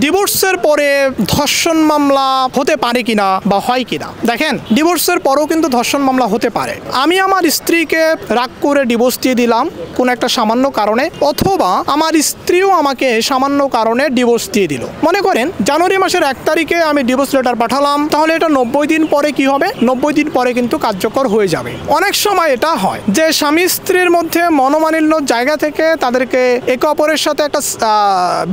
ডিভোর্সের পরে ধর্ষণ মামলা হতে পারে কিনা বা হয় কিনা। দেখেন, ডিভোর্সের পরেও কিন্তু ধর্ষণ মামলা হতে পারে। আমি আমার স্ত্রীকে রাগ করে ডিভোর্স দিয়ে দিলাম কোনো একটা সামান্য কারণে, অথবা আমার স্ত্রীও আমাকে সামান্য কারণে ডিভোর্স দিয়ে দিল। মনে করেন জানুয়ারি মাসের 1 তারিখে আমি ডিভোর্স লেটার পাঠালাম, তাহলে এটা 90 দিন পরে কি হবে? 90 দিন পরে কিন্তু কার্যকর হয়ে যাবে। অনেক সময় এটা হয় যে স্বামী স্ত্রীর মধ্যে মনোমালিন্য জায়গা থেকে তাদেরকে একে অপরের সাথে একটা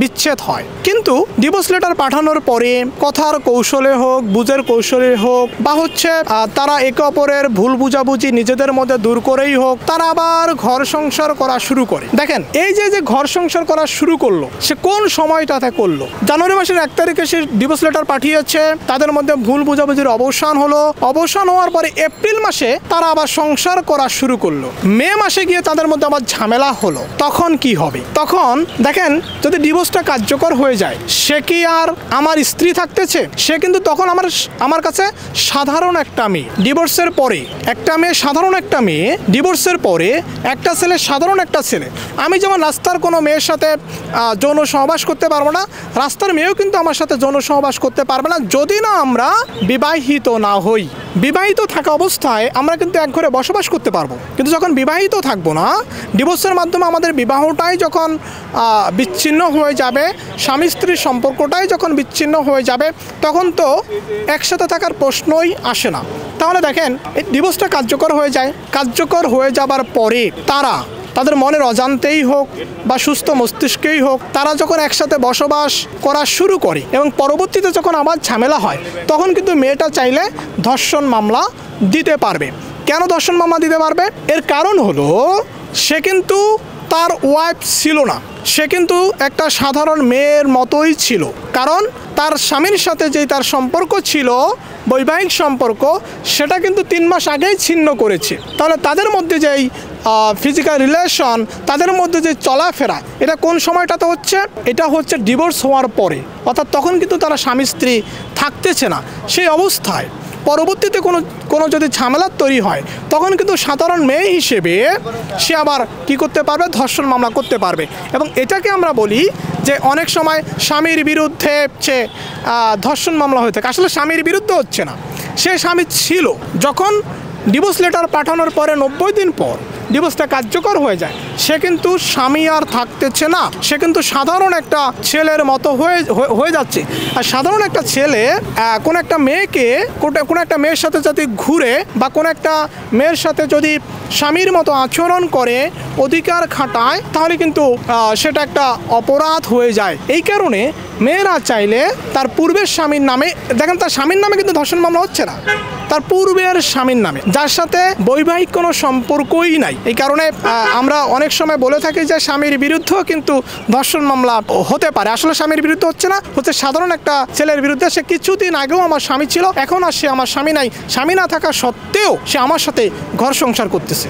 বিচ্ছেদ হয়, কিন্তু ডিভোর্স লেটার পাঠানোর পরে কথার কৌশলে হোক, বুঝের কৌশলে হোক, বা হচ্ছে তারা একে অপরের ভুল বুঝাবুঝি নিজেদের মধ্যে দূর করেই হোক, তারা আবার ঘর সংসার করা শুরু করে। দেখেন, এই যে ঘর সংসার করা শুরু করলো, সে কোন সময়টাতে করলো? জানুয়ারি মাসের 1 তারিখে সে ডিভোর্স লেটার পাঠিয়েছে, তাদের মধ্যে ভুল বুঝাবুঝির অবসান হলো। অবসান হওয়ার পরে এপ্রিল মাসে তারা আবার সংসার করা শুরু করলো। মে মাসে গিয়ে তাদের মধ্যে আবার ঝামেলা হলো। তখন কি হবে? তখন দেখেন, যদি ডিভোর্সটা কার্যকর হয়ে যায়, সে কি আর আমার স্ত্রী থাকতেছে? সে কিন্তু তখন আমার কাছে সাধারণ একটা মেয়ে। ডিভোর্সের পরে একটা মেয়ে, সাধারণ একটা মেয়ে, ডিভোর্সের পরে একটা ছেলে, সাধারণ একটা ছেলে। আমি যেমন রাস্তার কোনো মেয়ের সাথে যৌন সহবাস করতে পারবো না, রাস্তার মেয়েও কিন্তু আমার সাথে যৌন সহবাস করতে পারবে না, যদি না আমরা বিবাহিত না হই। বিবাহিত থাকা অবস্থায় আমরা কিন্তু এক ঘরে বসবাস করতে পারবো, কিন্তু যখন বিবাহিত থাকবো না, ডিভোর্সের মাধ্যমে আমাদের বিবাহটাই যখন বিচ্ছিন্ন হয়ে যাবে, স্বামী স্ত্রীর সম্পর্কটাই যখন বিচ্ছিন্ন হয়ে যাবে, তখন তো একসাথে থাকার প্রশ্নই আসে না। তাহলে দেখেন, এই ডিভোর্সটা কার্যকর হয়ে যায়। কার্যকর হয়ে যাবার পরে তাদের মনের অজান্তেই হোক বা সুস্থ মস্তিষ্কেই হোক, তারা যখন একসাথে বসবাস করা শুরু করে এবং পরবর্তীতে যখন আবার ঝামেলা হয়, তখন কিন্তু মেয়েটা চাইলে ধর্ষণ মামলা দিতে পারবে। কেন ধর্ষণ মামলা দিতে পারবে? এর কারণ হলো, সে কিন্তু তার ওয়াইফ ছিল না, সে কিন্তু একটা সাধারণ মেয়ের মতোই ছিল। কারণ তার স্বামীর সাথে যেই তার সম্পর্ক ছিল, বৈবাহিক সম্পর্ক, সেটা কিন্তু 3 মাস আগেই ছিন্ন করেছে। তাহলে তাদের মধ্যে যেই ফিজিক্যাল রিলেশন, তাদের মধ্যে যে চলাফেরা, এটা কোন সময়টাতে হচ্ছে? এটা হচ্ছে ডিভোর্স হওয়ার পরে। অর্থাৎ তখন কিন্তু তারা স্বামী স্ত্রী থাকতেছে না। সেই অবস্থায় পরবর্তীতে কোনো যদি ঝামেলা তৈরি হয়, তখন কিন্তু সাধারণ মেয়ে হিসেবে সে আবার কি করতে পারবে? ধর্ষণ মামলা করতে পারবে। এবং এটাকে আমরা বলি যে অনেক সময় স্বামীর বিরুদ্ধে ধর্ষণ মামলা হয়ে থাকে। আসলে স্বামীর বিরুদ্ধে হচ্ছে না, সে স্বামী ছিল। যখন ডিভোর্স লেটার পাঠানোর পরে 90 দিন পর ডিভোর্সটা কার্যকর হয়ে যায়, সে কিন্তু স্বামী আর থাকতেছে না, সে কিন্তু সাধারণ একটা ছেলের মতো হয়ে যাচ্ছে। আর সাধারণ একটা ছেলে কোনো একটা মেয়েকে, কোনো একটা মেয়ের সাথে যদি ঘুরে বা কোনো একটা মেয়ের সাথে যদি স্বামীর মতো আচরণ করে, অধিকার খাটায়, তাহলে কিন্তু সেটা একটা অপরাধ হয়ে যায়। এই কারণে মেয়েরা চাইলে তার পূর্বের স্বামীর নামে, দেখেন তার স্বামীর নামে কিন্তু ধর্ষণ মামলা হচ্ছে না, তার পূর্বের স্বামীর নামে, যার সাথে বৈবাহিক কোনো সম্পর্কই নাই। এই কারণে আমরা অনেক সময় বলে থাকি যে স্বামীর বিরুদ্ধেও কিন্তু ধর্ষণ মামলা হতে পারে। আসলে স্বামীর বিরুদ্ধে হচ্ছে না, হচ্ছে সাধারণ একটা ছেলের বিরুদ্ধে। সে কিছুদিন আগেও আমার স্বামী ছিল, এখন আর সে আমার স্বামী নাই। স্বামী না থাকা সত্ত্বেও সে আমার সাথে ঘর সংসার করতেছে।